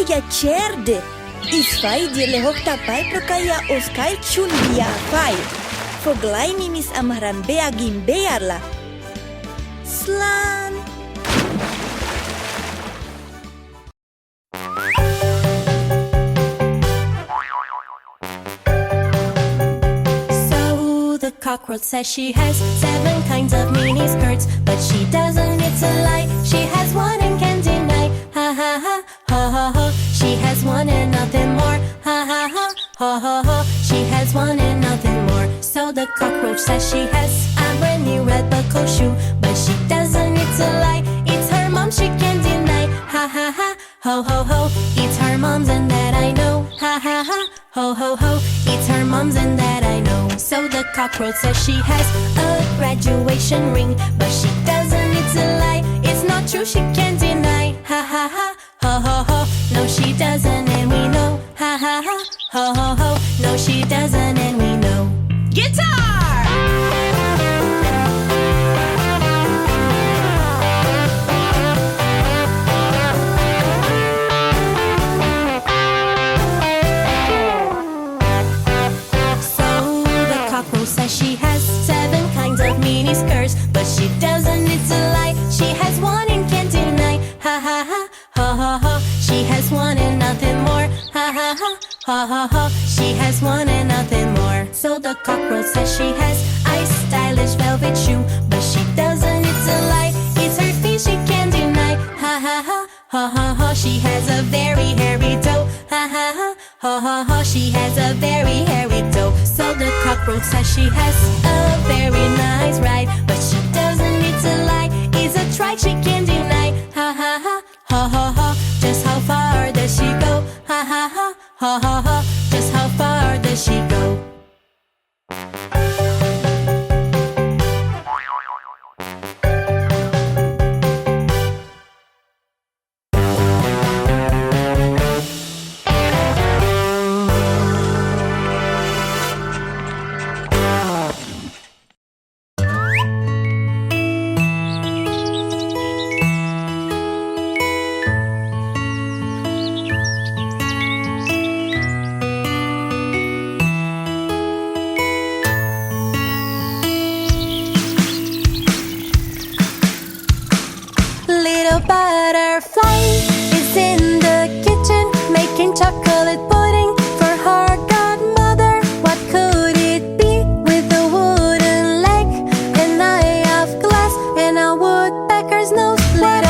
ja tjerde. Isfai le hoktapai prokaya oskal chundia fai. Foghlaim mis Amhráin Beagin bearla. Slan. The cockroach says she has 7 kinds of mini skirts, but she doesn't, it's a lie. She has one and can't deny. Ha ha ha, ha ha ha. She has one and nothing more. Ha ha ha, ha ha ha. She has one and nothing more. So the cockroach says she has a brand new red buckle shoe, but she doesn't, it's a lie. It's her mom, she can't deny. Ha ha ha, ho ho ho. It's her mom's and that I know. Ha ha ha, ho ho ho. It's her mom's and that I know. So the cockroach says she has a graduation ring, but she doesn't, it's a lie. It's not true, she can't deny. Ha ha ha, ho ho ho. No, she doesn't and we know. Ha ha ha, ho ho ho. No, she doesn't and we know. Guitar! Says she has 7 kinds of mini skirts, but she doesn't, it's a lie. She has one and can't deny. Ha ha ha, ha ha ha. She has one and nothing more. Ha ha ha, ha ha ha. She has one and nothing more. So the cockroach says she has a stylish velvet shoe, but she doesn't, it's a lie. It's her feet, she can't deny. Ha ha ha, ha ha ha. She has a very hairy toe. Ha ha ha, ha ha ha. She has a very hairy toe. So the cockroach says she has a very nice ride, but she doesn't, it's a lie. It's a trike, she can't deny. Ha ha ha, ha ha ha. Just how far does she go? Ha ha ha, ha ha ha. Just how far does she go? Butterfly is in the kitchen making chocolate pudding for her godmother. What could it be with a wooden leg, an eye of glass, and a woodpecker's nose? Little